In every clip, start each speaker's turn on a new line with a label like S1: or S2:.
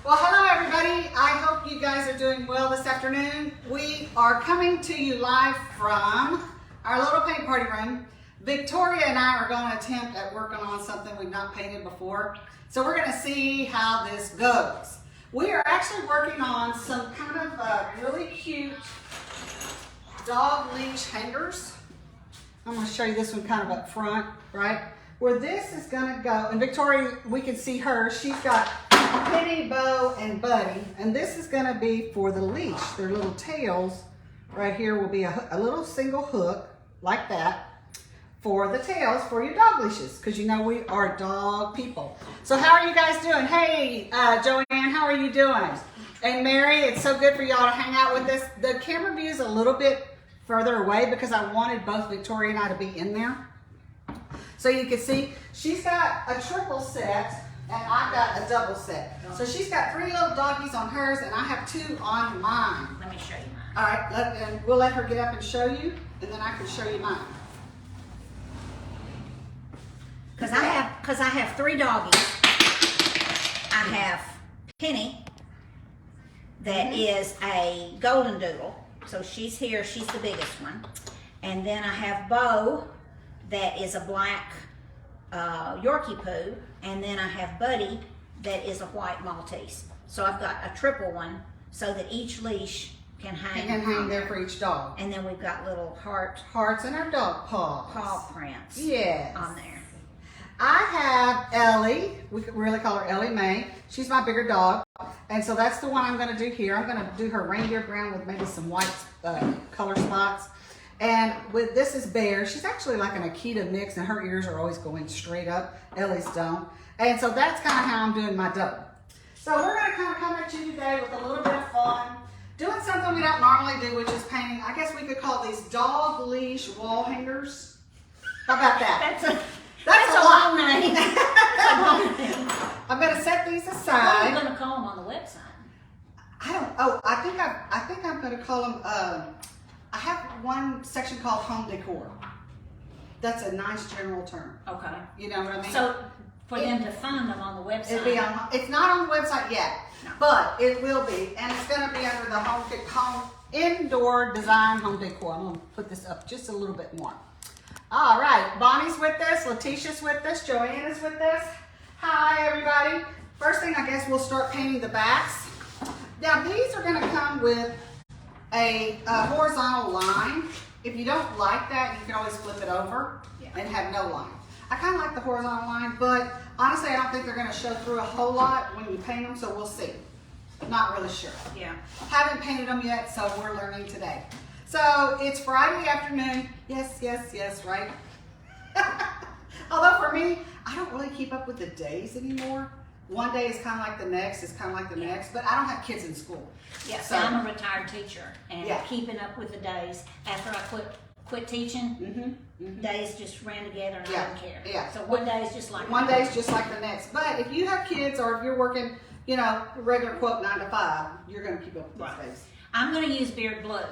S1: Well, hello everybody. I hope you guys are doing well this afternoon. We are coming to you live from our little paint party room. Victoria and I are going to attempt at working on something we've not painted before. So we're going to see how this goes. We are actually working on some kind of really cute dog leash hangers. I'm going to show you this one kind of up front, right? Where this is going to go, and Victoria, we can see her, she's got Penny, Bo, and Buddy, and this is going to be for the leash. Their little tails right here will be a little single hook like that for the tails for your dog leashes, because you know we are dog people. So how are you guys doing? Hey, Joanne, how are you doing? And Mary, it's so good for y'all to hang out with us. The camera view is a little bit further away because I wanted both Victoria and I to be in there. So you can see she's got a triple set and I've got a double set. So she's got 3 little doggies on hers and I have 2 on mine.
S2: Let me show you mine.
S1: All right, and we'll let her get up and show you, and then I can show you mine.
S2: Because I have 3 doggies. I have Penny, that is a golden doodle. So she's here, she's the biggest one. And then I have Bo, that is a black Yorkie poo. And then I have Buddy, that is a white Maltese. So I've got a triple one so that each leash can hang
S1: there for each dog.
S2: And then we've got little
S1: hearts and our dog paw
S2: prints
S1: on
S2: on there.
S1: I have Ellie, we could really call her Ellie Mae. She's my bigger dog. And so that's the one I'm gonna do here. I'm gonna do her reindeer brown with maybe some white color spots. And with this is Bear. She's actually like an Akita mix and her ears are always going straight up. Ellie's don't. And so that's kind of how I'm doing my double. So we're gonna kind of come at you today with a little bit of fun. Doing something we don't normally do, which is painting. I guess we could call these dog leash wall hangers. How about that?
S2: That's a long name.
S1: I'm gonna set these
S2: What are
S1: aside.
S2: you going to call them on the website?
S1: I think I'm gonna call them, I have one section called home decor. That's a nice general term.
S2: Okay.
S1: You know what I mean?
S2: So for them to find them on the website.
S1: It's not on the website yet,
S2: No.
S1: but it will be, and it's gonna be under the home indoor design home decor. I'm gonna put this up just a little bit more. All right, Bonnie's with us, Letitia's with us, Joanne is with us. Hi, everybody. First thing, I guess we'll start painting the backs. Now, these are gonna come with a horizontal line. If you don't like that, you can always flip it over and have no line. I kind of like the horizontal line, but honestly, I don't think they're gonna show through a whole lot when you paint them, so we'll see. Not really sure.
S2: Yeah.
S1: Haven't painted them yet, so we're learning today. So it's Friday afternoon. Yes, right? Although for me, I don't really keep up with the days anymore. One day is kind of like the next, next, but I don't have kids in school.
S2: Yeah,
S1: So-
S2: I'm a retired teacher, and
S1: Yeah.
S2: keeping up with the days after I quit teaching, days just ran together and I didn't care.
S1: Yeah.
S2: So one day is just like
S1: One day is just like the next. But if you have kids or if you're working, you know, regular quote 9 to 5, you're going to keep up with
S2: Right.
S1: these days.
S2: I'm going to use Beard Blue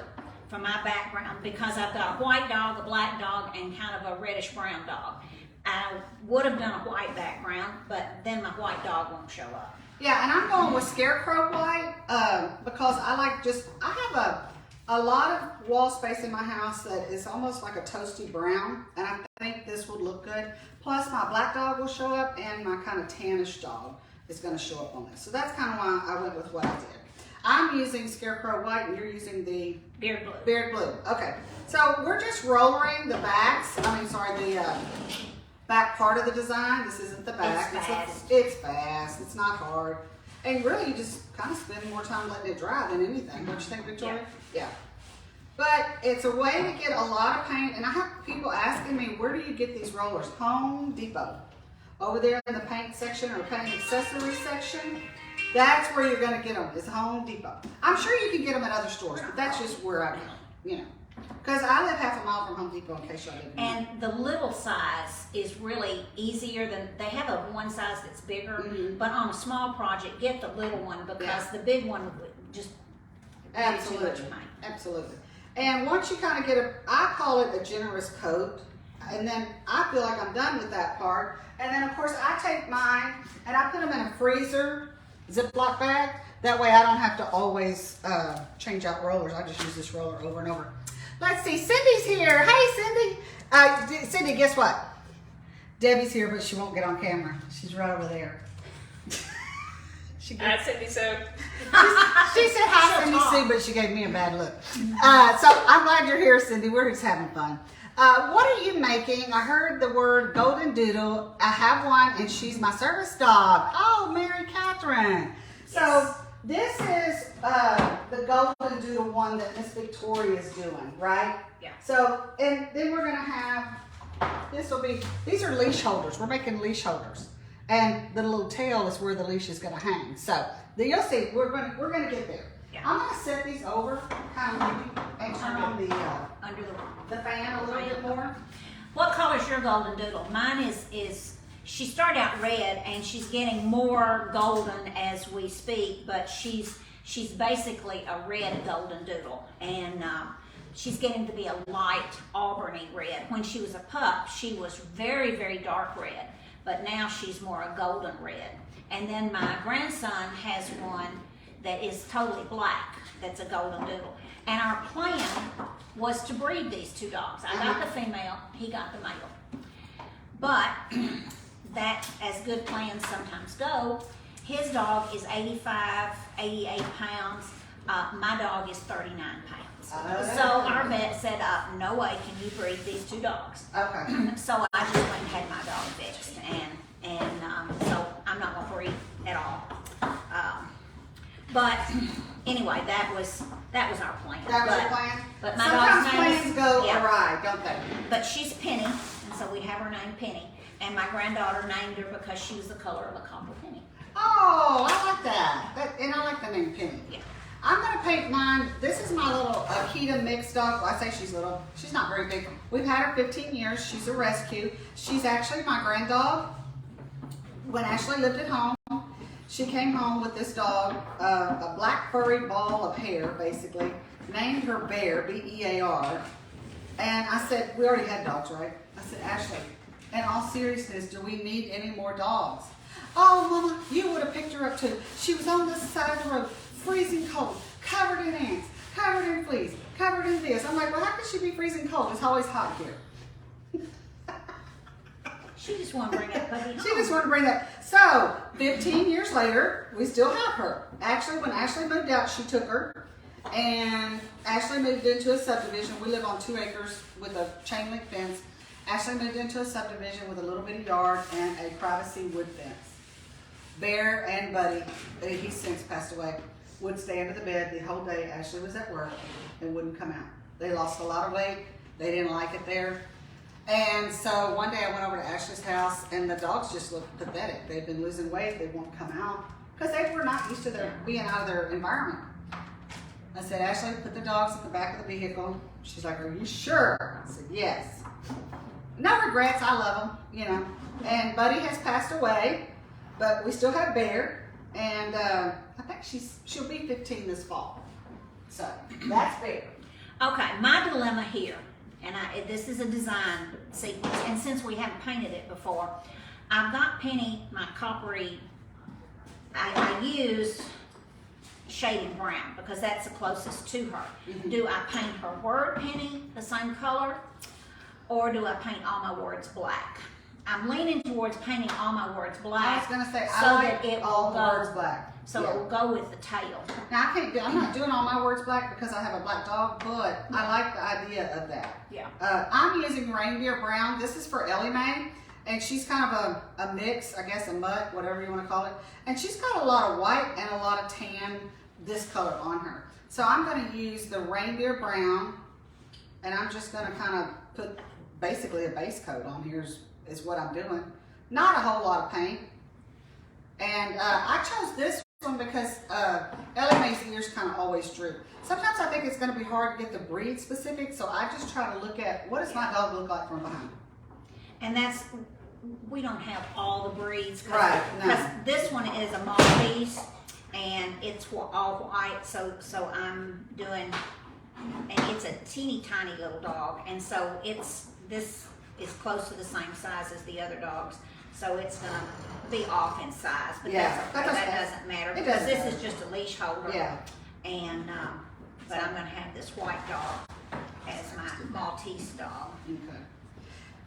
S2: for my background because I've got a white dog, a black dog, and kind of a reddish brown dog. I would have done a white background, but then my white dog won't show up.
S1: Yeah, and I'm going with Scarecrow White because I have a lot of wall space in my house that is almost like a toasty brown, and I think this would look good. Plus my black dog will show up and my kind of tannish dog is going to show up on this. So that's kind of why I went with what I did. I'm using Scarecrow White and you're using the
S2: Beard Blue.
S1: Beard Blue. Okay, so we're just rollering the backs. The back part of the design. This isn't the back.
S2: It's fast.
S1: It's fast. It's not hard. And really, you just kind of spend more time letting it dry than anything. Don't you think, Victoria? Yeah. But it's a way to get a lot of paint. And I have people asking me, where do you get these rollers? Home Depot. Over there in the paint section or paint accessories section. That's where you're going to get them. It's Home Depot. I'm sure you can get them at other stores, but that's just where I go. You know. Because I live half a mile from Home Depot in case y'all didn't know.
S2: And the little size is really easier than, they have a one size that's bigger, but on a small project, get the little one because the big one would just
S1: Absolutely.
S2: too much paint.
S1: Absolutely. And once you kind of get I call it a generous coat, and then I feel like I'm done with that part. And then of course I take mine and I put them in a freezer Ziploc bag. That way I don't have to always change out rollers. I just use this roller over and over. Let's see, Cindy's here. Hey, Cindy. Cindy, guess what? Debbie's here, but she won't get on camera. She's right over there.
S3: Hi, Cindy Sue.
S1: She said hi, Cindy Sue, but she gave me a bad look. So I'm glad you're here, Cindy. We're just having fun. What are you making? I heard the word golden doodle. I have one, and she's my service dog. Oh, Mary Catherine. So this is the golden doodle one that Miss Victoria is doing, right?
S2: Yeah.
S1: So, and then we're gonna have, these are leash holders. We're making leash holders. And the little tail is where the leash is gonna hang. So, then you'll see, we're gonna get there.
S2: Yeah.
S1: I'm gonna set these over, kind of maybe, and turn on
S2: Under
S1: the fan a little bit more.
S2: What color is your golden doodle? Mine is she started out red and she's getting more golden as we speak, but she's basically a red golden doodle, and she's getting to be a light auburny red. When she was a pup, she was very, very dark red, but now she's more a golden red. And then my grandson has one that is totally black, that's a golden doodle. And our plan was to breed these two dogs. I got the female, he got the male. But that, as good plans sometimes go, his dog is 85, 88 pounds. My dog is 39 pounds. So our vet said, no way can you breed these two dogs.
S1: Okay.
S2: So I just went and had my dog fixed, and so I'm not gonna breed at all. But anyway, that was our plan.
S1: That was your plan?
S2: But my
S1: Sometimes
S2: dog's name
S1: plans go
S2: yeah.
S1: awry, don't they?
S2: But she's Penny, and so we have her name Penny. And my granddaughter named her because she was the color of a copper penny.
S1: Oh, I like that. And I like the name Penny.
S2: Yeah.
S1: I'm gonna paint mine. This is my little Akita mixed dog. Well, I say she's little. She's not very big. We've had her 15 years. She's a rescue. She's actually my grand dog. When Ashley lived at home, she came home with this dog, a black furry ball of hair, basically. Named her Bear, B-E-A-R. And I said, we already had dogs, right? I said, Ashley, in all seriousness, do we need any more dogs? Oh, Mama, you would have picked her up too. She was on this side of the road, freezing cold, covered in ants, covered in fleas, covered in this. I'm like, well, how could she be freezing cold? It's always hot here.
S2: She just wanted to bring that puppy home.
S1: She just wanted to bring that. So, 15 years later, we still have her. Actually, when Ashley moved out, she took her. And Ashley moved into a subdivision. We live on 2 acres with a chain link fence. Ashley moved into a subdivision with a little bitty yard and a privacy wood fence. Bear and Buddy, he's since passed away, would stay under the bed the whole day. Ashley was at work and wouldn't come out. They lost a lot of weight. They didn't like it there. And so one day I went over to Ashley's house and the dogs just looked pathetic. They'd been losing weight. They won't come out because they were not used to being out of their environment. I said, Ashley, put the dogs at the back of the vehicle. She's like, are you sure? I said, yes. No regrets. I love them, you know. And Buddy has passed away, but we still have Bear. And I think she'll be 15 this fall. So that's Bear.
S2: Okay, my dilemma here, and this is a design sequence, and since we haven't painted it before, I've got Penny, my coppery, I used shaded brown because that's the closest to her.
S1: Mm-hmm.
S2: Do I paint her word Penny the same color, or do I paint all my words black? I'm leaning towards painting all my words black.
S1: I was gonna say,
S2: so
S1: I
S2: that
S1: like
S2: it
S1: all
S2: will
S1: the
S2: go,
S1: words black.
S2: so
S1: Yeah.
S2: it will go with the tail.
S1: Now I'm not doing all my words black because I have a black dog, but I like the idea of that.
S2: Yeah.
S1: I'm using reindeer brown. This is for Ellie Mae, and she's kind of a mix, I guess a mutt, whatever you want to call it. And she's got a lot of white and a lot of tan, this color on her. So I'm going to use the reindeer brown, and I'm just going to kind of put basically a base coat on here is what I'm doing. Not a whole lot of paint. And I chose this one because Ellie Mae's ears kind of always droop. Sometimes I think it's going to be hard to get the breed specific, so I just try to look at what does my dog look like from behind.
S2: And that's, we don't have all the breeds.
S1: Right, no.
S2: Because this one is a Maltese, and it's all white, so I'm doing, and it's a teeny tiny little dog, and so this is close to the same size as the other dogs. so it's gonna be off in size, but
S1: Yeah,
S2: that's okay.
S1: that's okay.
S2: That doesn't matter
S1: It
S2: because
S1: doesn't
S2: this
S1: matter.
S2: is just a leash holder.
S1: Yeah.
S2: And, but I'm gonna have this white dog as my Maltese dog.
S1: Okay.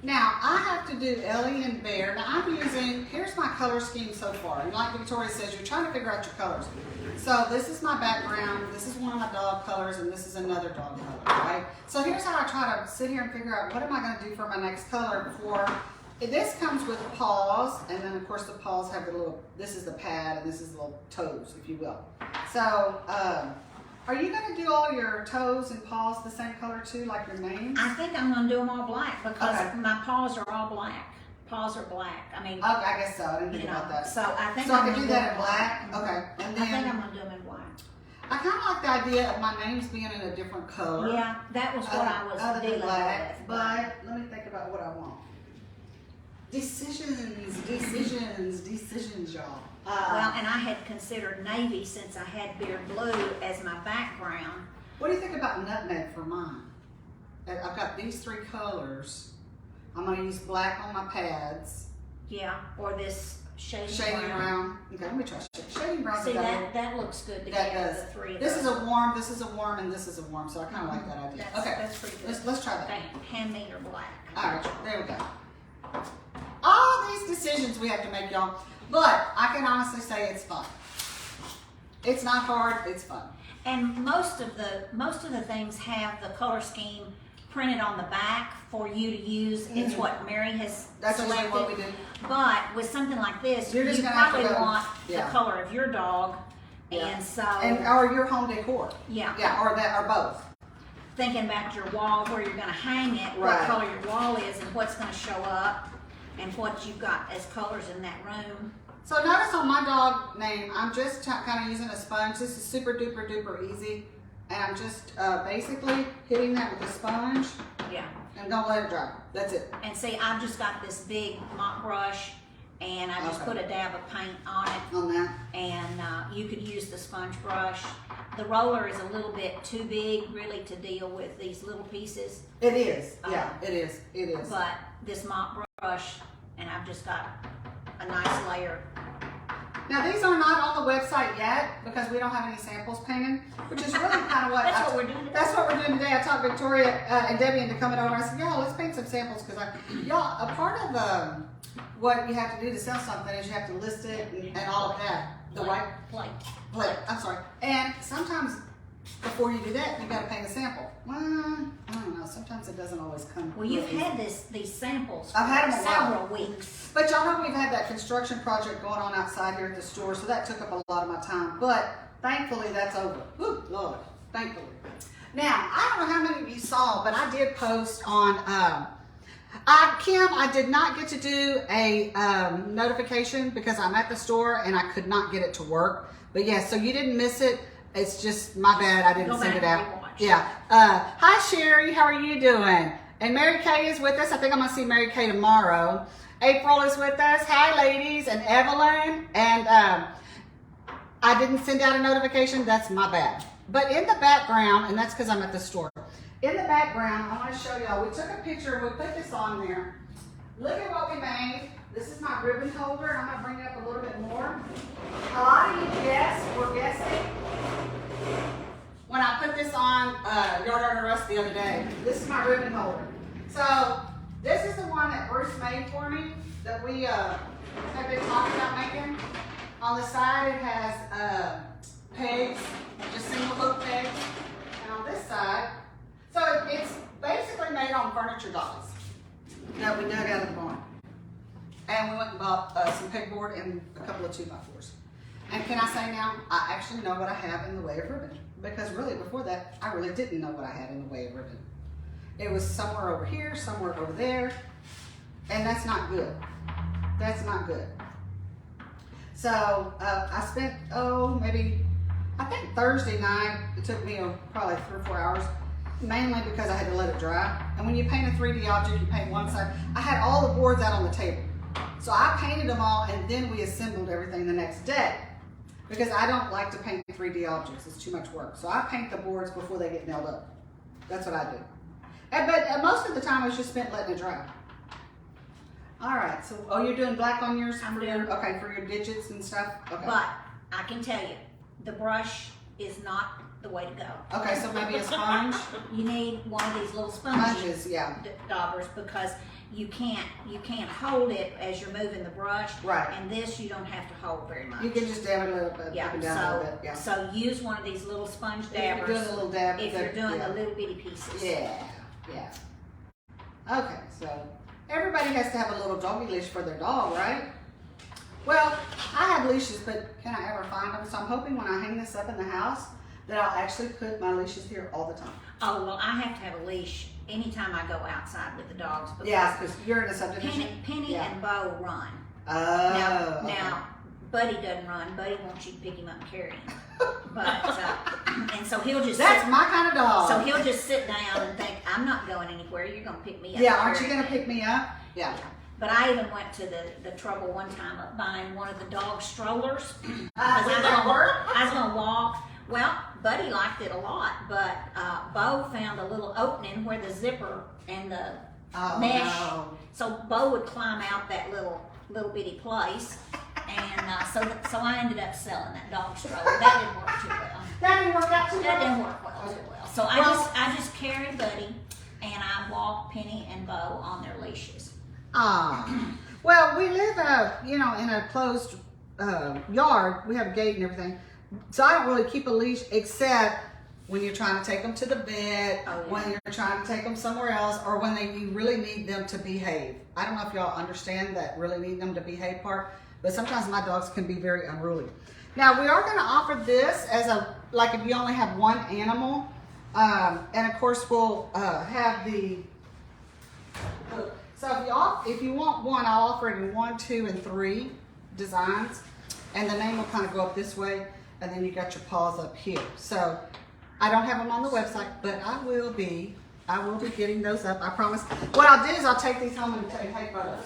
S1: Now, I have to do Ellie and Bear. Now, I'm using, here's my color scheme so far. And like Victoria says, you're trying to figure out your colors. So this is my background, this is one of my dog colors, and this is another dog color, right? So here's how I try to sit here and figure out what am I gonna do for my next color for, this comes with paws, and then of course the paws have the little, this is the pad, and this is the little toes, if you will. So, are you gonna do all your toes and paws the same color too, like your names?
S2: I think I'm gonna do them all black because
S1: Okay.
S2: my paws are all black. Paws are black. I mean,
S1: Okay, I guess so. I didn't think
S2: you know,
S1: about that.
S2: so I think
S1: So I
S2: I'm
S1: could
S2: gonna
S1: do that in
S2: them
S1: black? Okay. And
S2: I think
S1: then
S2: I'm gonna do them in black.
S1: I kind of like the idea of my names being in a different color.
S2: Yeah, that was what I was
S1: other than
S2: dealing
S1: black,
S2: with.
S1: but let me think about what I want. Decisions, y'all.
S2: Well, and I had considered navy since I had beard blue as my background.
S1: What do you think about nutmeg for mine? I've got these three colors. I'm going to use black on my pads.
S2: Yeah, or this shading
S1: Shading brown. Okay, let me try shading brown.
S2: See, that looks good
S1: That
S2: together,
S1: does.
S2: the three of
S1: This
S2: those.
S1: is a warm, this is a warm, and this is a warm, so I kind of like that idea. Okay,
S2: That's pretty good.
S1: let's try that.
S2: Okay, hand me your black.
S1: All right, there we go. All these decisions we have to make, y'all, but I can honestly say it's fun. It's not hard, it's fun.
S2: And most of the things have the color scheme printed on the back for you to use. It's what Mary has
S1: That's usually
S2: selected.
S1: what we do.
S2: But with something like this,
S1: You're just
S2: you
S1: gonna have to
S2: probably
S1: go-
S2: want
S1: yeah.
S2: the color of your dog,
S1: Yeah.
S2: and so
S1: Or your home decor.
S2: yeah,
S1: Yeah, or both.
S2: thinking about your wall where you're going to hang it,
S1: Right.
S2: what color your wall is, and what's going to show up, and what you've got as colors in that room.
S1: So notice on my dog name, I'm just kind of using a sponge. This is super duper duper easy. And I'm just basically hitting that with a sponge
S2: Yeah.
S1: and don't let it dry. That's it.
S2: And see, I've just got this big mop brush, and I just
S1: Okay.
S2: put a dab of paint on it.
S1: On that.
S2: And you could use the sponge brush. The roller is a little bit too big really to deal with these little pieces,
S1: It is. Yeah, it is. It is.
S2: but this mop brush, and I've just got a nice layer.
S1: Now these are not on the website yet because we don't have any samples painted, which is really kind of what
S2: That's what we're doing today.
S1: That's what we're doing today. I talked Victoria and Debbie into coming over. I said, "Y'all, let's paint some samples because y'all a part of what you have to do to sell something is you have to list it and all of that. The white plate. I'm sorry. And sometimes before you do that, you got to paint a sample. Well, I don't know. Sometimes it doesn't always come.
S2: Well, you've
S1: real easy.
S2: had these samples for
S1: I've had 'em a while.
S2: several weeks.
S1: But y'all know we've had that construction project going on outside here at the store, so that took up a lot of my time. But thankfully, that's over. Woo, Lord, thankfully. Now, I don't know how many of you saw, but I did post on, Kim, I did not get to do a notification because I'm at the store and I could not get it to work. But yeah, so you didn't miss it. It's just my bad. I didn't
S2: Go
S1: send
S2: back
S1: it out.
S2: and rewatch.
S1: Yeah. Hi, Sherry. How are you doing? And Mary Kay is with us. I think I'm going to see Mary Kay tomorrow. April is with us. Hi, ladies. And Evelyn. And I didn't send out a notification. That's my bad. But in the background, and that's because I'm at the store. In the background, I want to show y'all. We took a picture. We put this on there. Look at what we made. This is my ribbon holder. And I'm going to bring it up a little bit more. A lot of you were guessing when I put this on Yard Art Rust the other day. This is my ribbon holder. So this is the one that Bruce made for me that we have been talking about making. On the side it has pegs, just single hook pegs. And on this side, so it's basically made on furniture dollies that we dug out of the barn. And we went and bought some pegboard and a couple of 2x4s. And can I say now, I actually know what I have in the way of ribbon. Because really, before that, I really didn't know what I had in the way of ribbon. It was somewhere over here, somewhere over there, and that's not good. That's not good. So I spent, maybe, I think Thursday night, it took me probably 3 or 4 hours, mainly because I had to let it dry. And when you paint a 3D object, you paint one side. I had all the boards out on the table. So I painted them all, and then we assembled everything the next day. Because I don't like to paint 3D objects. It's too much work. So I paint the boards before they get nailed up. That's what I do. But most of the time I was just spent letting it dry. All right. So, oh, you're doing black on yours
S2: I'm
S1: for
S2: doing-
S1: your okay for your digits and stuff. Okay.
S2: But I can tell you, the brush is not the way to go.
S1: Okay, so maybe a sponge.
S2: You need one of these little sponges.
S1: Sponges, yeah.
S2: Daubers, because you can't hold it as you're moving the brush.
S1: Right.
S2: And this you don't have to hold very much.
S1: You can just dab it a little bit,
S2: Yeah.
S1: up and down a little bit. Yeah.
S2: So use one of these little sponge
S1: If you're
S2: dabbers.
S1: doing a little dab.
S2: If you're doing
S1: yeah.
S2: the little bitty pieces.
S1: Yeah. Yeah. Okay, so everybody has to have a little doggy leash for their dog, right? Well, I have leashes, but can I ever find them? So I'm hoping when I hang this up in the house that I'll actually put my leashes here all the time.
S2: Oh well, I have to have a leash anytime I go outside with the dogs. Because
S1: Yeah, because you're in a subdivision.
S2: Penny
S1: Yeah.
S2: and Bo run.
S1: Oh. Okay.
S2: Now, Buddy doesn't run. Buddy wants you to pick him up and carry him. But and so he'll just
S1: That's
S2: sit,
S1: my kind of dog.
S2: so he'll just sit down and think, I'm not going anywhere. You're gonna pick me up.
S1: Yeah,
S2: and
S1: aren't you
S2: carry
S1: gonna
S2: me."
S1: pick me up? Yeah.
S2: But I even went to the trouble one time of buying one of the dog strollers.
S1: Would
S2: I
S1: that work?
S2: was gonna walk. Well, Buddy liked it a lot, but Bo found a little opening where the zipper and the
S1: Oh,
S2: mesh.
S1: no.
S2: So Bo would climb out that little bitty place, and so I ended up selling that dog stroller. That didn't work too well.
S1: That didn't work out too
S2: That
S1: well.
S2: didn't work too well. So I just carry Buddy, and I walk Penny and Bo on their leashes.
S1: Ah. Well, we live, in a closed yard. We have a gate and everything. So I don't really keep a leash except when you're trying to take them to the vet,
S2: Oh, yeah.
S1: when you're trying to take them somewhere else, or when you really need them to behave. I don't know if y'all understand that really need them to behave part, but sometimes my dogs can be very unruly. Now, we are going to offer this as like if you only have one animal. And of course, we'll have the... So if you want one, I'll offer it in 1, 2, and 3 designs. And the name will kind of go up this way, and then you got your paws up here. So I don't have them on the website, but I will be getting those up, I promise. What I'll do is I'll take these home and take photos.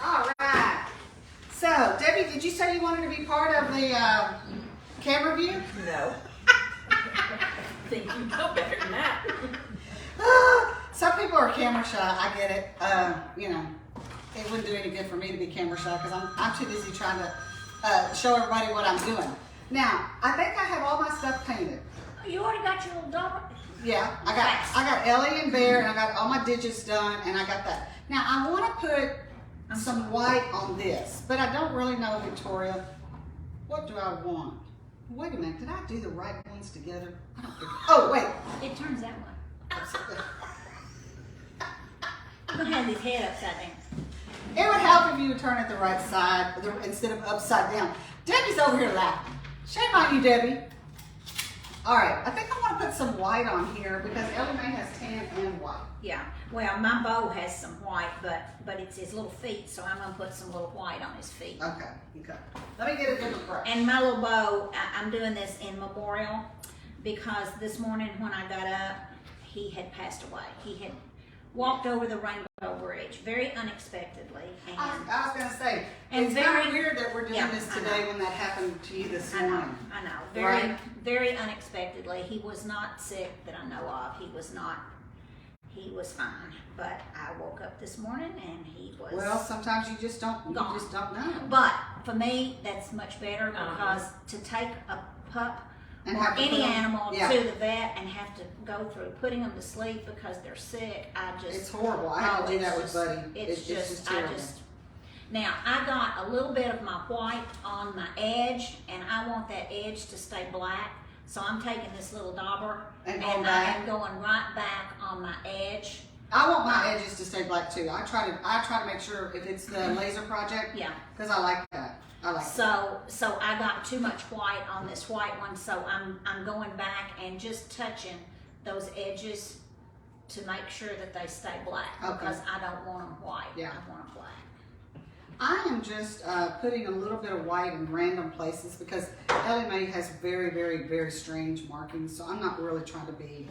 S1: All right. So, Debbie, did you say you wanted to be part of the camera view?
S3: No. Think you know better than that.
S1: Some people are camera shy. I get it. It wouldn't do any good for me to be camera shy because I'm too busy trying to show everybody what I'm doing. Now, I think I have all my stuff painted.
S2: You already got your little dog?
S1: Yeah, I got Ellie and Bear, and I got all my digits done, and I got that. Now, I want to put some white on this, but I don't really know, Victoria. What do I want? Wait a minute, did I do the right ones together? I don't think. Oh, wait.
S2: It turns that way. I'm gonna have his head upside down.
S1: It would help if you would turn it the right side instead of upside down. Debbie's over here laughing. Shame on you, Debbie. All right, I think I want to put some white on here because Ellie Mae has tan and white.
S2: Yeah. Well, my Bo has some white, but it's his little feet, so I'm gonna put some little white on his feet.
S1: Okay. Let me get a different brush.
S2: And my little Bo, I'm doing this in memorial because this morning when I got up, he had passed away. He had walked over the Rainbow Bridge very unexpectedly. And
S1: I was going to say,
S2: And
S1: it's
S2: very-
S1: kind of weird that we're doing
S2: Yeah,
S1: this
S2: I
S1: today
S2: know.
S1: when that happened to you this
S2: I know,
S1: morning.
S2: very,
S1: Right.
S2: very unexpectedly. He was not sick that I know of. He was fine. But I woke up this morning and he was.
S1: Well, sometimes you just don't
S2: Gone.
S1: know.
S2: But for me, that's much better because to take a pup
S1: And
S2: or
S1: have to
S2: any
S1: put 'em-
S2: animal
S1: yeah.
S2: to the vet and have to go through putting them to sleep because they're sick,
S1: It's horrible. I had to do that with Buddy.
S2: It's just
S1: terrible.
S2: Now I got a little bit of my white on my edge, and I want that edge to stay black. So I'm taking this little dauber
S1: And
S2: and
S1: going
S2: I
S1: back.
S2: am going right back on my edge.
S1: I want my edges to stay black too. I try to make sure if it's the laser project.
S2: Yeah.
S1: Because I like that. I like
S2: So I got too much white on this white one, so I'm going back and just touching those edges to make sure that they stay black
S1: Okay.
S2: because I don't want them white.
S1: Yeah.
S2: I want them black.
S1: I am just putting a little bit of white in random places because Ellie Mae has very, very, very strange markings. So I'm not really trying to be,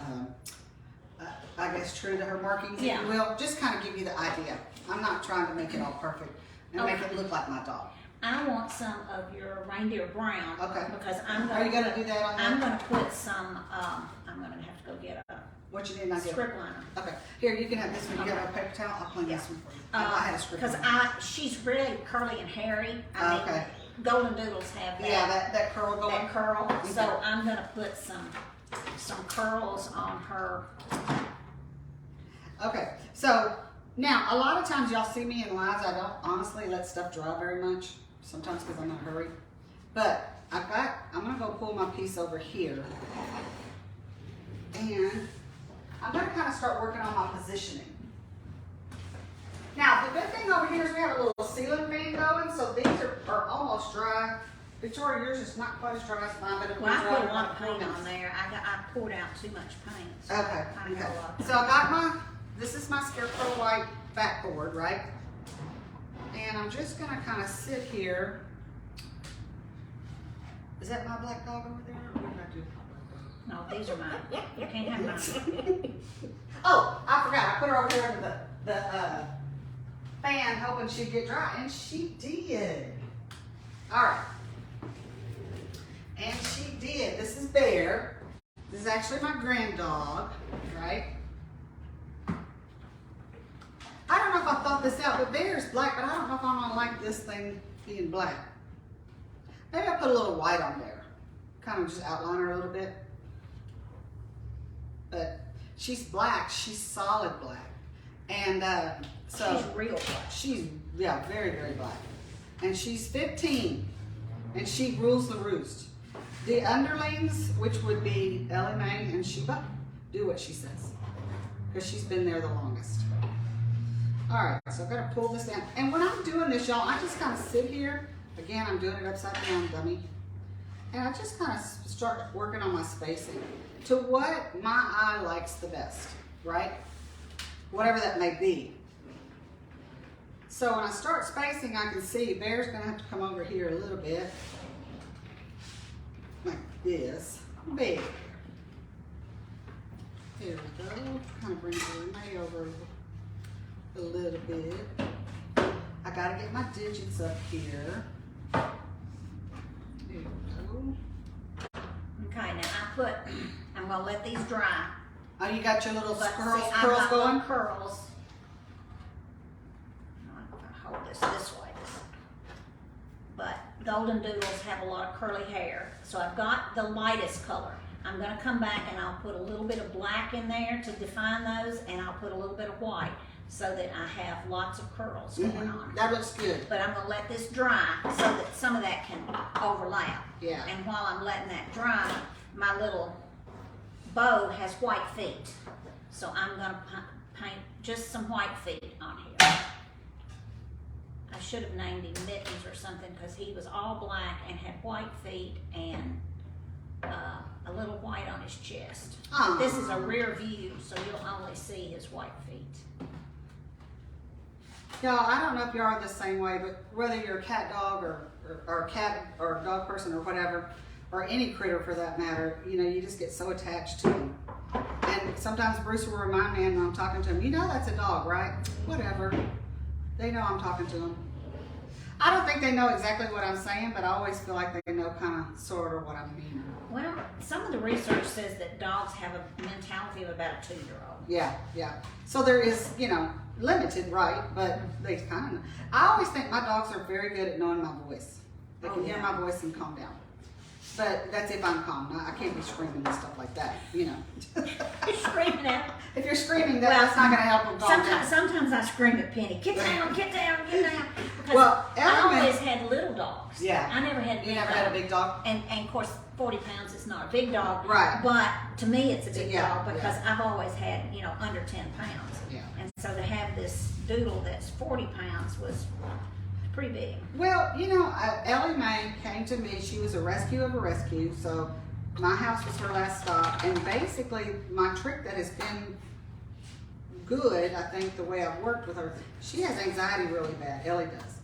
S1: I guess, true to her markings, if
S2: Yeah.
S1: you will. Just kind of give you the idea. I'm not trying to make it all perfect and make it look like my dog.
S2: I want some of your reindeer brown.
S1: Okay.
S2: Because I'm
S1: Are you
S2: going
S1: going to do that on
S2: I'm
S1: there?
S2: going to put some. I'm going to have to go get a
S1: What you need, I get it.
S2: Script liner.
S1: Okay, here, you can have this one. You got a paper towel? I'll clean this one for you. I had a script
S2: Because
S1: liner.
S2: she's really curly and hairy. I mean,
S1: Okay.
S2: golden doodles have that.
S1: Yeah, that curl going.
S2: That curl. So
S1: Okay.
S2: I'm gonna put some curls on her.
S1: Okay, so now a lot of times y'all see me in lives. I don't honestly let stuff dry very much. Sometimes because I'm in a hurry. But I'm gonna go pull my piece over here, and I'm gonna kind of start working on my positioning. Now the good thing over here is we have a little ceiling fan going, so these are almost dry. Victoria, yours is not quite as dry as mine, but it'll be
S2: Well, I
S1: dry
S2: put a
S1: when
S2: lot of
S1: I
S2: paint
S1: pull
S2: on there. I poured out too much paint. So
S1: Okay,
S2: I kinda got a lot of
S1: so I got this is my Scarecrow White backboard, right? And I'm just gonna kind of sit here. Is that my black dog over there? Or what did I do?
S2: No, these are mine. You can't have mine.
S1: Oh, I forgot. I put her over here under the fan, hoping she'd get dry, and she did. All right. And she did. This is Bear. This is actually my grand dog, right? I don't know if I thought this out, but Bear's black, but I don't know if I'm gonna like this thing being black. Maybe I'll put a little white on there. Kind of just outline her a little bit. But she's black, she's solid black. And so
S2: She's real black.
S1: she's, yeah, very, very black. And she's 15, and she rules the roost. The underlings, which would be Ellie Mae and Sheba, do what she says, because she's been there the longest. All right, so I've got to pull this down. And when I'm doing this, y'all, I just kind of sit here. Again, I'm doing it upside down, dummy. And I just kind of start working on my spacing to what my eye likes the best, right? Whatever that may be. So when I start spacing, I can see Bear's gonna have to come over here a little bit. Like this. Bear. Here we go. Kind of bring May over a little bit. I gotta get my digits up here. There we go.
S2: Okay, now I'm gonna let these dry.
S1: Oh, you got your little
S2: But
S1: curls,
S2: see, I've
S1: curls
S2: got
S1: going?
S2: little curls. I'm gonna hold this way. But golden doodles have a lot of curly hair. So I've got the lightest color. I'm gonna come back and I'll put a little bit of black in there to define those, and I'll put a little bit of white so that I have lots of curls going on.
S1: That looks good.
S2: But I'm gonna let this dry so that some of that can overlap.
S1: Yeah.
S2: And while I'm letting that dry, my little bow has white feet. So I'm gonna paint just some white feet on here. I should have named him Mittens or something because he was all black and had white feet and a little white on his chest.
S1: Aw.
S2: This is a rear view, so you'll only see his white feet.
S1: Y'all, I don't know if you are the same way, but whether you're a cat dog or a cat or a dog person or whatever, or any critter for that matter, you know, you just get so attached to them. And sometimes Bruce will remind me, and when I'm talking to him, you know that's a dog, right? Whatever. They know I'm talking to them. I don't think they know exactly what I'm saying, but I always feel like they know kind of, sort of what I mean.
S2: Well, some of the research says that dogs have a mentality of about a 2-year-old.
S1: Yeah, yeah. So there is, you know, limited, right? But they kind of. I always think my dogs are very good at knowing my voice. They can hear my voice and calm down. But that's if I'm calm. I can't be screaming and stuff like that, you know.
S2: You're screaming at them.
S1: If you're screaming, that's not going to help them calm down.
S2: Sometimes I scream at Penny, get down, get down, get down. Because
S1: Well,
S2: I
S1: Ellen-
S2: always had little dogs.
S1: Yeah.
S2: I never had big
S1: You never
S2: dogs.
S1: had a big dog?
S2: And of course, 40 pounds is not a big dog.
S1: Right.
S2: But to me, it's a big
S1: Yeah,
S2: dog because
S1: yeah.
S2: I've always had, you know, under 10 pounds.
S1: Yeah.
S2: And so to have this doodle that's 40 pounds was pretty big.
S1: Well, you know, Ellie Mae came to me. She was a rescue of a rescue. So my house was her last stop. And basically, my trick that has been good, I think, the way I've worked with her, she has anxiety really bad. Ellie does.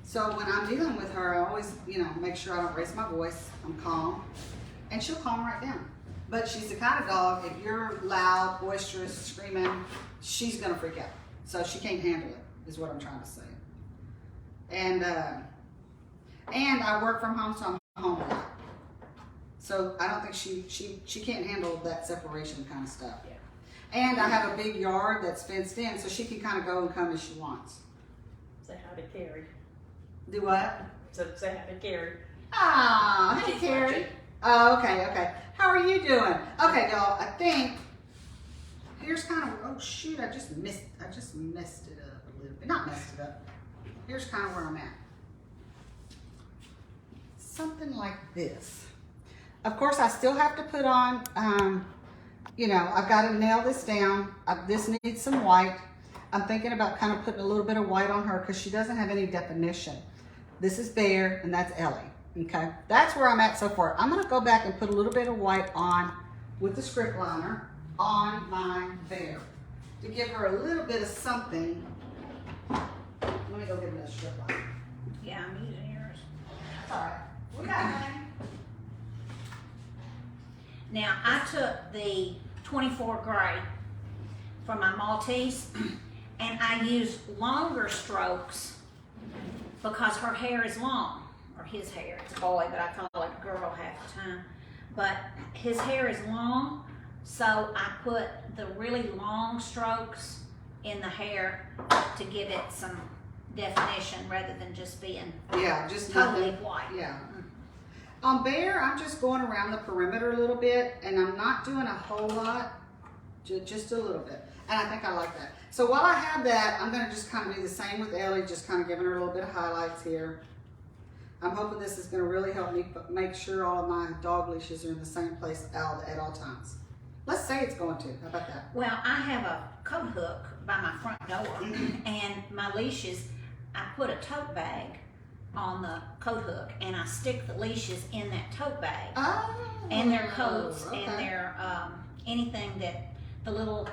S1: So when I'm dealing with her, I always, you know, make sure I don't raise my voice. I'm calm. And she'll calm right down. But she's the kind of dog, if you're loud, boisterous, screaming, she's going to freak out. So she can't handle it, is what I'm trying to say. And I work from home, so I'm home a lot. So I don't think she can't handle that separation kind of stuff.
S3: Yeah.
S1: And I have a big yard that's fenced in, so she can kind of go and come as she wants.
S3: Say hi to Carrie.
S1: Do what?
S3: So say hi to Carrie.
S1: Ah, hey
S3: She's
S1: Carrie.
S3: watching.
S1: Oh, okay. How are you doing? Okay, y'all. I think here's kind of. Oh shoot! I just messed it up a little bit. Not messed it up. Here's kind of where I'm at. Something like this. Of course, I still have to put on. You know, I've got to nail this down. This needs some white. I'm thinking about kind of putting a little bit of white on her because she doesn't have any definition. This is Bear and that's Ellie. Okay, that's where I'm at so far. I'm gonna go back and put a little bit of white on with the script liner on my Bear to give her a little bit of something. Let me go get another script liner.
S2: Yeah, I'm using yours.
S1: That's all right. We got it.
S2: Now, I took the 24 gray for my Maltese and I used longer strokes because her hair is long, or his hair. It's a boy, but I call it a girl half the time. But his hair is long, so I put the really long strokes in the hair to give it some definition rather than just being
S1: Yeah, just
S2: totally
S1: nothing.
S2: white.
S1: Yeah. On Bear, I'm just going around the perimeter a little bit, and I'm not doing a whole lot, just a little bit. And I think I like that. So while I have that, I'm gonna just kind of do the same with Ellie, just kind of giving her a little bit of highlights here. I'm hoping this is gonna really help me make sure all of my dog leashes are in the same place at all times. Let's say it's going to. How about that?
S2: Well, I have a coat hook by my front door, and my leashes, I put a tote bag on the coat hook, and I stick the leashes in that tote bag,
S1: Oh.
S2: and their coats,
S1: okay.
S2: and their anything that the little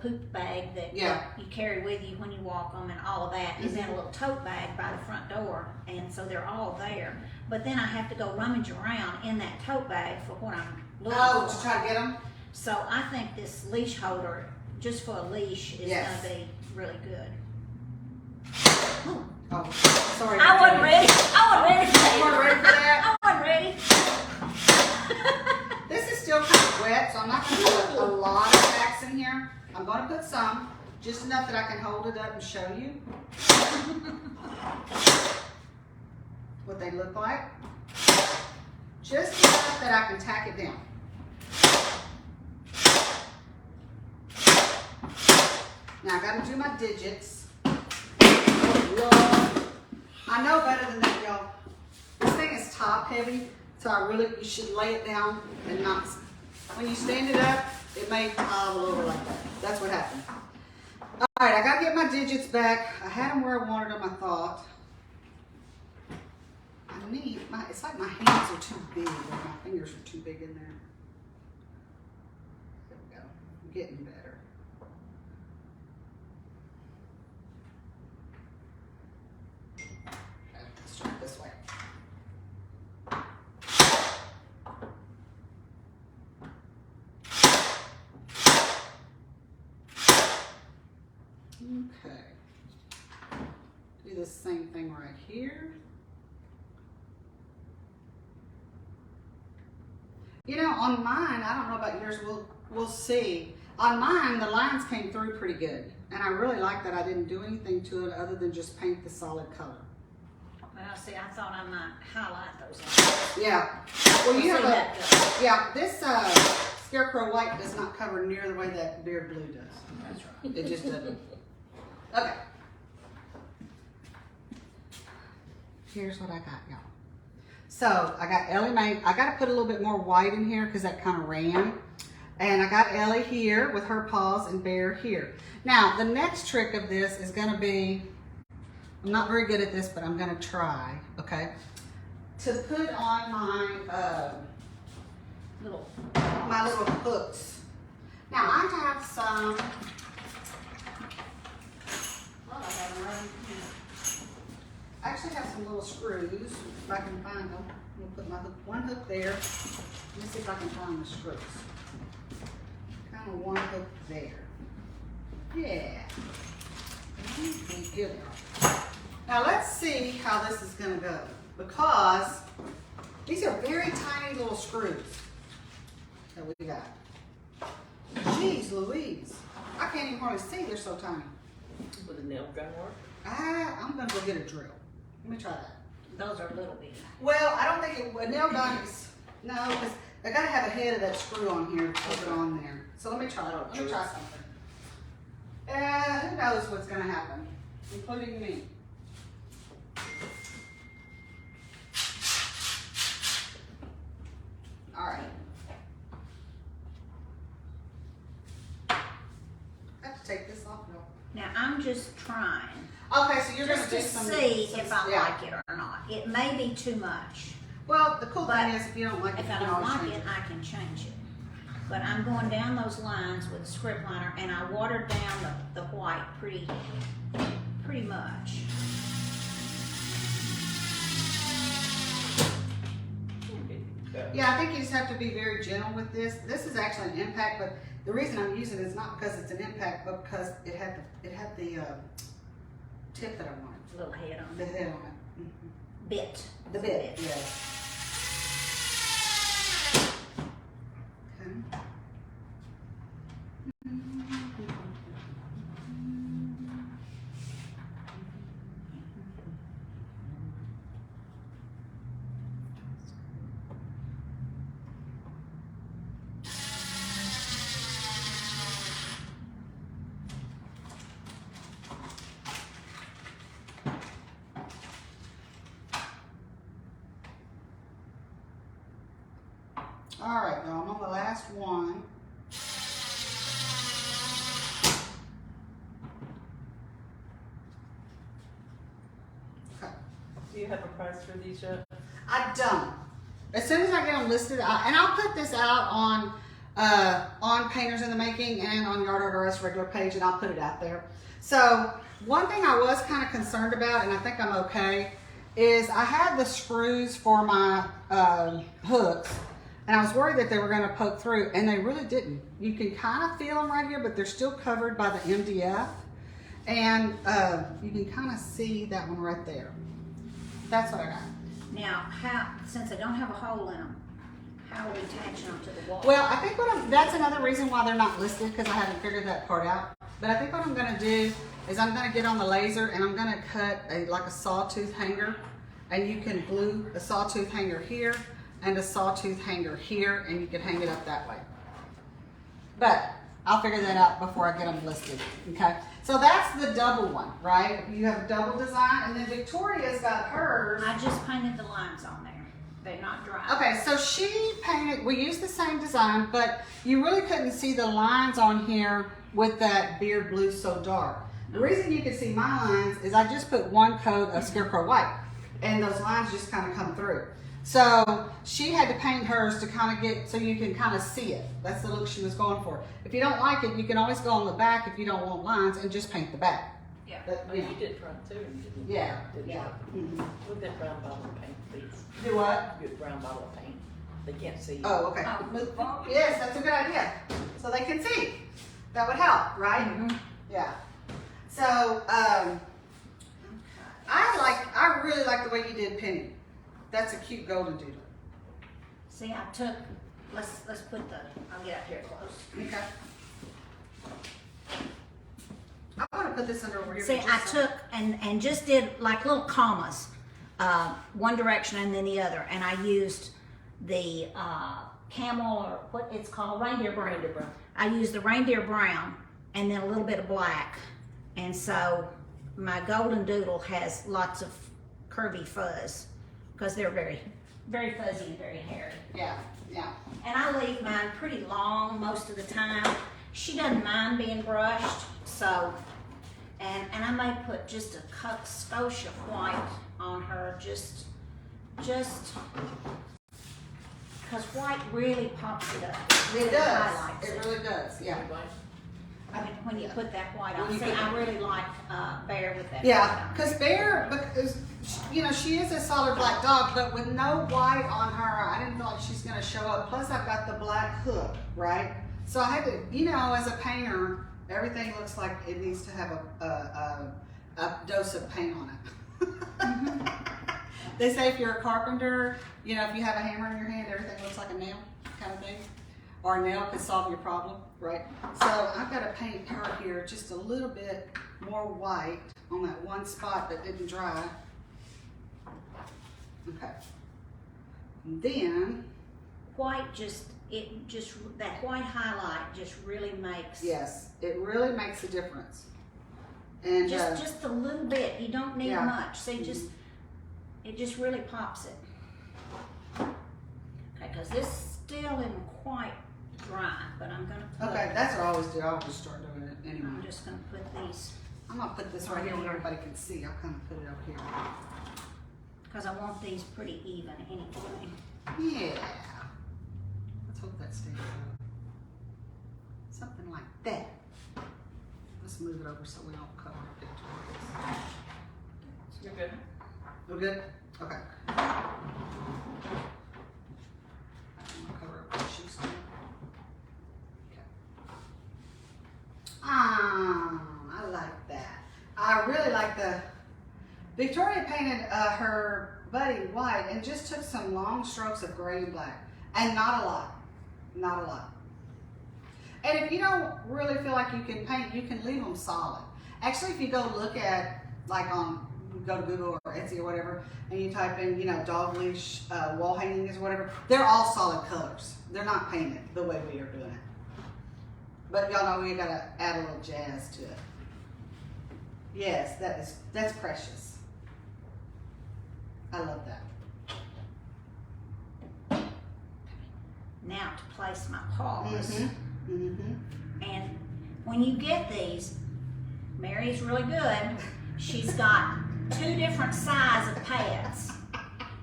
S2: poop bag that
S1: Yeah.
S2: you carry with you when you walk them, and all of that is in a little tote bag by the front door, and so they're all there. But then I have to go rummage around in that tote bag for what I'm looking
S1: Oh,
S2: for.
S1: to try to get them?
S2: So I think this leash holder, just for a leash, is
S1: Yes.
S2: going to be really good.
S1: Oh, sorry.
S2: I wasn't ready. I wasn't ready for
S1: You weren't
S2: that.
S1: ready for that?
S2: I wasn't ready.
S1: This is still kind of wet, so I'm not going to put a lot of wax in here. I'm going to put some, just enough that I can hold it up and show you what they look like. Just enough that I can tack it down. Now I got to do my digits. Oh, Lord. I know better than that, y'all. This thing is top heavy, so you should lay it down and not. When you stand it up, it may pile over like that. That's what happened. All right, I gotta get my digits back. I had them where I wanted them, I thought. It's like my hands are too big, or my fingers are too big in there. There we go. I'm getting better. Okay, let's try it this way. Okay. Do the same thing right here. You know, on mine, I don't know about yours, we'll see. On mine, the lines came through pretty good. And I really like that I didn't do anything to it other than just paint the solid color.
S2: Well, see, I thought I might highlight those lines.
S1: Yeah. Well, you have
S2: See that
S1: a, yeah, this Scarecrow white does not cover near the way that Beard blue does.
S2: That's right.
S1: It just doesn't. Okay. Here's what I got, y'all. So I got Ellie Mae. I got to put a little bit more white in here because that kind of ran. And I got Ellie here with her paws and Bear here. Now, the next trick of this is going to be, I'm not very good at this, but I'm going to try, okay, to put on my
S2: Little.
S1: little hooks. Now, I have some, well, I have them right here. I actually have some little screws, if I can find them. I'm going to put my hook, one hook there. Let me see if I can find the screws. Kind of one hook there. Yeah. Good. Now let's see how this is going to go, because these are very tiny little screws that we got. Jeez Louise. I can't even hardly see, they're so tiny.
S3: Would a nail gun work?
S1: I'm gonna go get a drill. Let me try that.
S2: Those are little bitty.
S1: Well, I don't think a nail gun is, no, because I gotta have a head of that screw on here to put it on there. So let me try it. Let me try something. Who knows what's gonna happen, including me. All right. I have to take this off though.
S2: Now, I'm just trying.
S1: Okay, so you're
S2: Just
S1: gonna
S2: to
S1: do some.
S2: see if I
S1: yeah.
S2: like it or not. It may be too much.
S1: Well, the cool thing
S2: But
S1: is if you don't like it,
S2: If
S1: you
S2: I
S1: can
S2: don't
S1: always
S2: like
S1: change
S2: it,
S1: it.
S2: I can change it. But I'm going down those lines with a script liner, and I watered down the white pretty much.
S1: Yeah, I think you just have to be very gentle with this. This is actually an impact, but the reason I'm using it is not because it's an impact, but because it had the tip that I wanted,
S2: Little head on
S1: the
S2: it.
S1: head on it. Mhm.
S2: Bit.
S1: The bit, yeah. Okay. All right, now I'm on the last one. Okay.
S3: Do you have a price for these yet?
S1: I don't. As soon as I get them listed, and I'll put this out on Painters in the Making and on Yard Art RS regular page, and I'll put it out there. So one thing I was kind of concerned about, and I think I'm okay, is I had the screws for my hooks, and I was worried that they were going to poke through, and they really didn't. You can kind of feel them right here, but they're still covered by the MDF, and you can kind of see that one right there. That's what I got.
S2: Now, since I don't have a hole in them, how are we attaching them to the wall?
S1: Well, I think that's another reason why they're not listed, because I haven't figured that part out. But I think what I'm going to do is I'm going to get on the laser and I'm going to cut like a sawtooth hanger, and you can glue a sawtooth hanger here and a sawtooth hanger here, and you can hang it up that way. But I'll figure that out before I get them listed, okay? So that's the double one, right? You have a double design, and then Victoria's got hers.
S2: I just painted the lines on there. They're not dry.
S1: Okay, so she painted, we used the same design, but you really couldn't see the lines on here with that beard blue so dark. The reason you can see my lines is I just put one coat of Scarecrow White, and those lines just kind of come through. So she had to paint hers to kind of get, so you can kind of see it. That's the look she was going for. If you don't like it, you can always go on the back if you don't want lines and just paint the back.
S2: Yeah.
S1: But,
S3: Oh,
S1: you know.
S3: you did front too, didn't you?
S1: Yeah,
S3: Did
S1: yeah.
S3: you?
S1: Mhm.
S3: With that brown bottle of paint, please.
S1: Do what?
S3: Good brown bottle of paint. They can't see you.
S1: Oh, okay.
S2: Oh.
S1: Yes, that's a good idea. So they can see. That would help, right?
S2: Mhm.
S1: Yeah. So, I really like the way you did Penny. That's a cute golden doodle.
S2: See, I took, let's put the, I'll get up here close.
S1: Okay. I want to put this under over here.
S2: See,
S1: for
S2: I
S1: just a second.
S2: took and just did like little commas, one direction and then the other, and I used the camel, or what it's called, reindeer brown.
S3: Reindeer brown.
S2: I used the reindeer brown and then a little bit of black, and so my golden doodle has lots of curvy fuzz because they're very, very fuzzy and very hairy.
S1: Yeah, yeah.
S2: And I leave mine pretty long most of the time. She doesn't mind being brushed, so, and I may put just a skosh of white on her, just, because white really pops it up.
S1: It
S2: really
S1: does.
S2: highlights
S1: It really does. Yeah.
S2: I mean, when you put that white on.
S1: When you
S2: See,
S1: put
S2: I really like Bear with that
S1: Yeah,
S2: white on.
S1: because Bear, because you know, she is a solid black dog, but with no white on her, I didn't feel like she's gonna show up. Plus, I've got the black hook, right? So I had to, you know, as a painter, everything looks like it needs to have a dose of paint on it. They say if you're a carpenter, you know, if you have a hammer in your hand, everything looks like a nail kind of thing. Or a nail could solve your problem, right? So I've got to paint her here just a little bit more white on that one spot that didn't dry. Okay. And then,
S2: White that white highlight just really makes.
S1: yes, it really makes a difference. And
S2: Just a little bit. You don't need
S1: Yeah.
S2: much. See, it just really pops it. Okay, because this still isn't quite dry, but I'm gonna put.
S1: okay, that's what I always do. I always start doing it anyway.
S2: I'm just gonna put these
S1: I'm gonna put this right here where everybody can see. I'll kind of put it over here.
S2: because I want these pretty even anyway.
S1: Yeah. Let's hope that stays up. Something like that. Let's move it over so we don't cover it picture.
S3: You're good.
S1: We're good? Okay. I'm gonna cover up the shoes too. Okay. I like that. I really like the, Victoria painted her buddy white and just took some long strokes of gray and black. And not a lot. Not a lot. And if you don't really feel like you can paint, you can leave them solid. Actually, if you go look at, like go to Google or Etsy or whatever, and you type in, you know, dog leash, wall hangings or whatever, they're all solid colors. They're not painted the way we are doing it. But y'all know we gotta add a little jazz to it. Yes, that's precious. I love that.
S2: Now to place my paws.
S1: Mm-hmm.
S2: And when you get these, Mary's really good. She's got 2 different sizes of pads.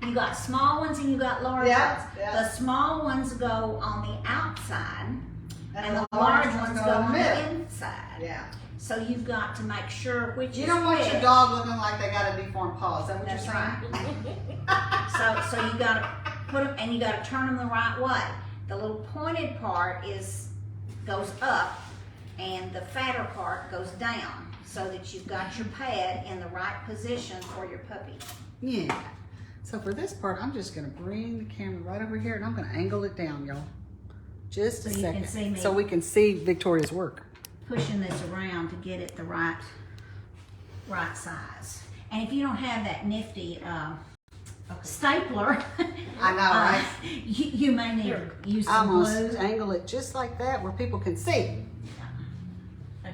S2: You got small ones and you got large
S1: Yeah,
S2: ones.
S1: yeah.
S2: The small ones go on the outside and the
S1: large
S2: large ones go on the inside.
S1: Yeah.
S2: So you've got to make sure which
S1: You
S2: is
S1: don't want
S2: which.
S1: your dog looking like they got a deformed paw. Is that what
S2: That's
S1: you're saying?
S2: right. So you got to put them, and you got to turn them the right way. The little pointed part goes up, and the fatter part goes down, so that you've got your pad in the right position for your puppy.
S1: Yeah. So for this part, I'm just gonna bring the camera right over here, and I'm gonna angle it down, y'all. Just a
S2: So you
S1: second,
S2: can see me.
S1: so we can see Victoria's work.
S2: Pushing this around to get it the right size. And if you don't have that nifty stapler,
S1: I know, right?
S2: you may need to use
S1: I'm
S2: some
S1: gonna
S2: glue.
S1: angle it just like that, where people can see.
S3: That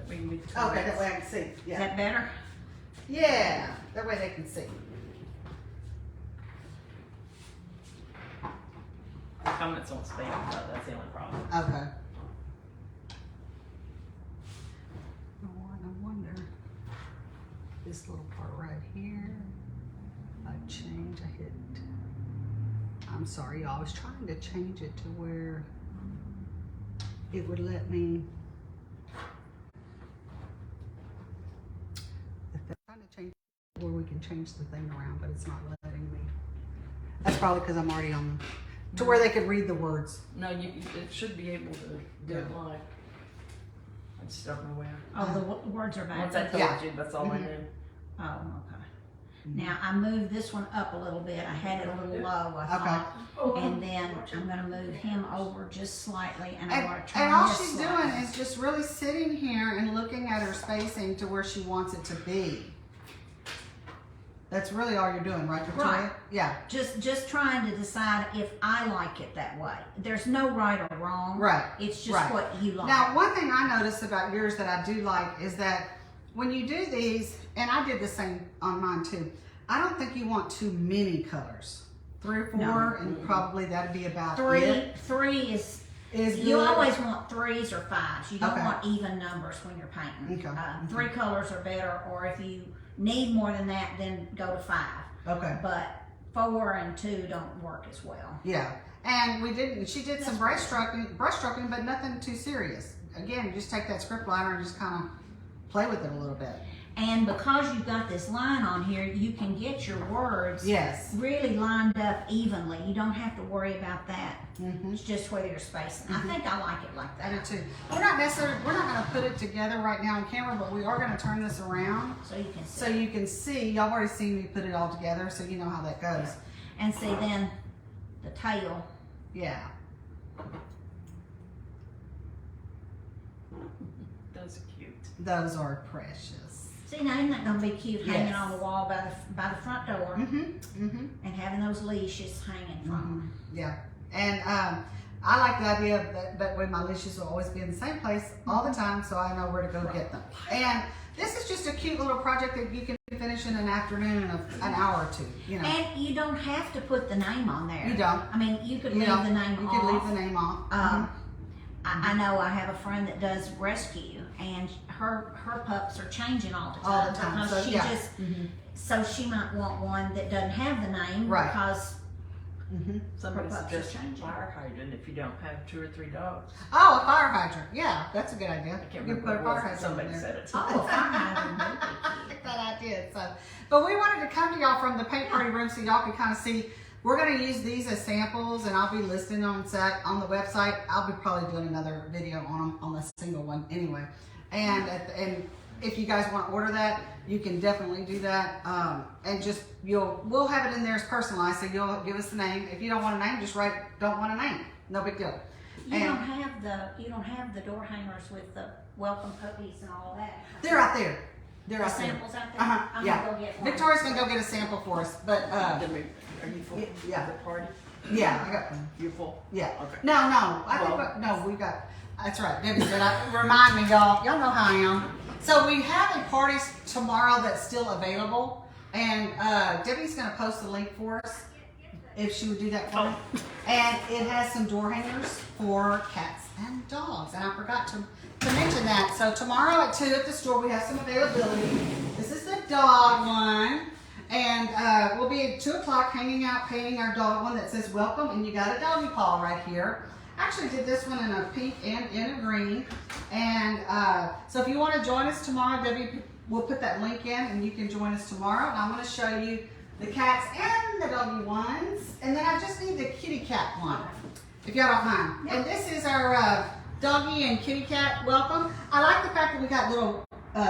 S3: way you make
S1: Okay, that way I can see.
S2: Is
S1: Yeah.
S2: that better?
S1: Yeah. That way they can see.
S3: comments on spam, but that's the only problem.
S1: Okay. Oh, I wonder. This little part right here. I hit. I'm sorry, y'all. I was trying to change it to where it would let me. If they're trying to change where we can change the thing around, but it's not letting me. That's probably because I'm already on to where they could read the words.
S3: No, it should be able to do it live. I just don't know where.
S2: Oh, the words are
S3: Once
S2: back.
S3: I told you, that's all I knew.
S2: Oh, okay. Now I moved this one up a little bit. I had it a little low, I thought. And then I'm gonna move him over just slightly, and I'm gonna turn
S1: And all
S2: this
S1: she's
S2: slightly.
S1: doing is just really sitting here and looking at her spacing to where she wants it to be. That's really all you're doing, right, Victoria?
S2: Right.
S1: Yeah.
S2: Just trying to decide if I like it that way. There's no right or wrong.
S1: Right.
S2: It's just
S1: Right.
S2: what you like.
S1: Now, one thing I noticed about yours that I do like is that when you do these, and I did the same on mine too, I don't think you want too many colors. 3 or 4,
S2: No.
S1: and probably that'd be about
S2: Three is you
S1: good.
S2: always want 3s or 5s. You don't
S1: Okay.
S2: want even numbers when you're painting.
S1: Okay.
S2: 3 colors are better, or if you need more than that, then go to 5.
S1: Okay.
S2: But 4 and 2 don't work as well.
S1: Yeah. And she did some brush stroking, but nothing too serious. Again, you just take that script liner and just kind of play with it a little bit.
S2: And because you've got this line on here, you can get your words
S1: Yes.
S2: really lined up evenly. You don't have to worry about that.
S1: Mm-hmm.
S2: It's just whether you're spacing. I think I like it like
S1: I do
S2: that.
S1: too. We're not going to put it together right now on camera, but we are going to turn this around
S2: So you can see.
S1: so you can see. Y'all already seen me put it all together, so you know how that goes.
S2: And see then the tail.
S1: Yeah.
S3: Those are cute.
S1: Those are precious.
S2: See, now isn't that gonna be cute hanging
S1: Yes.
S2: on the wall by the front door
S1: Mm-hmm. Mm-hmm.
S2: and having those leashes hanging from
S1: Yeah. And I like the idea that way my leashes will always be in the same place all the time, so I know where to go get them. And this is just a cute little project that you can finish in an afternoon, an hour or two. You know.
S2: And you don't have to put the name on there.
S1: You don't.
S2: I mean, you could
S1: You
S2: leave
S1: don't.
S2: the name
S1: You
S2: off.
S1: could leave the name off.
S2: I know I have a friend that does rescue, and her pups are changing all the time.
S1: All the time.
S2: Because
S1: So
S2: she
S1: yeah.
S2: just so she might want one that doesn't have the name
S1: Right.
S2: because
S1: Mm-hmm.
S3: Somebody
S2: Her pups are
S3: suggested
S2: changing.
S3: fire hydrant if you don't have 2 or 3 dogs.
S1: Oh, a fire hydrant. Yeah, that's a good idea.
S3: I can't
S1: You
S3: remember
S1: put a
S3: what
S1: fire
S3: it was.
S1: hydrant
S3: Somebody
S1: in there.
S3: said it.
S2: oh, a fire hydrant would be
S1: I
S2: cute.
S1: like that idea. So, but we wanted to come to y'all from the paint party room so y'all can kind of see. We're going to use these as samples, and I'll be listing on the website. I'll be probably doing another video on them on the single one anyway. And if you guys want to order that, you can definitely do that. And just we'll have it in there as personalized, so you'll give us the name. If you don't want a name, just write "don't want a name." No big deal.
S2: You don't have the door hangers with the welcome puppies and all that.
S1: They're out there. They're
S2: The
S1: out there.
S2: samples out there.
S1: Uh-huh.
S2: I'm
S1: Yeah.
S2: gonna go get one.
S1: Victoria's gonna go get a sample for us, but
S3: Are you full?
S1: Yeah.
S3: The party?
S1: yeah, I got one.
S3: You're full?
S1: Yeah.
S3: Okay.
S1: No, I think
S3: Well-
S1: no, we got. That's right. Debbie said, "Remind me, y'all. Y'all know how I am." So we have a party tomorrow that's still available, and Debbie's gonna post the link for us if she would do that for me. And it has some door hangers for cats and dogs, and I forgot to mention that. So tomorrow at 2 at the store we have some availability. This is the dog one. And we'll be at 2 o'clock hanging out, painting our dog one that says welcome, and you got a doggy paw right here. Actually did this one in a pink and in a green. And so if you want to join us tomorrow, Debbie will put that link in and you can join us tomorrow. And I'm going to show you the cats and the doggy ones. And then I just need the kitty cat one, if y'all don't mind. And this is our doggy and kitty cat welcome. I like the fact that we got little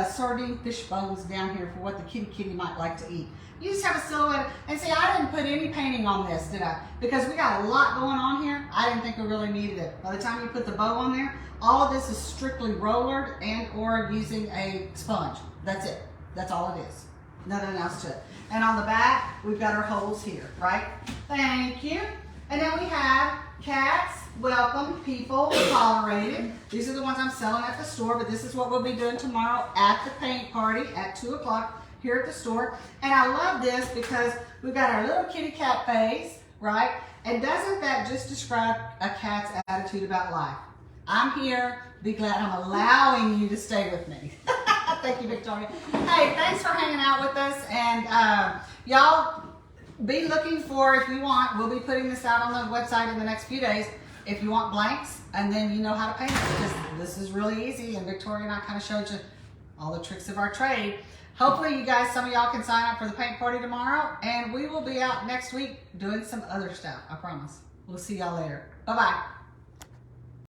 S1: sardine fish bones down here for what the kitty might like to eat. You just have a silhouette, and see, I didn't put any painting on this, did I? Because we got a lot going on here. I didn't think we really needed it. By the time you put the bow on there, all of this is strictly rollered and or using a sponge. That's it. That's all it is. Nothing else to it. And on the back, we've got our holes here, right? Thank you. And then we have cats, welcome, people, tolerated. These are the ones I'm selling at the store, but this is what we'll be doing tomorrow at the paint party at 2 o'clock here at the store. And I love this because we've got our little kitty cat face, right? And doesn't that just describe a cat's attitude about life? I'm here, be glad I'm allowing you to stay with me. Thank you, Victoria. Hey, thanks for hanging out with us. And y'all be looking for, if you want, we'll be putting this out on the website in the next few days. If you want blanks, and then you know how to paint it, because this is really easy. And Victoria and I kind of showed you all the tricks of our trade. Hopefully you guys, some of y'all can sign up for the paint party tomorrow, and we will be out next week doing some other stuff, I promise. We'll see y'all later. Bye-bye.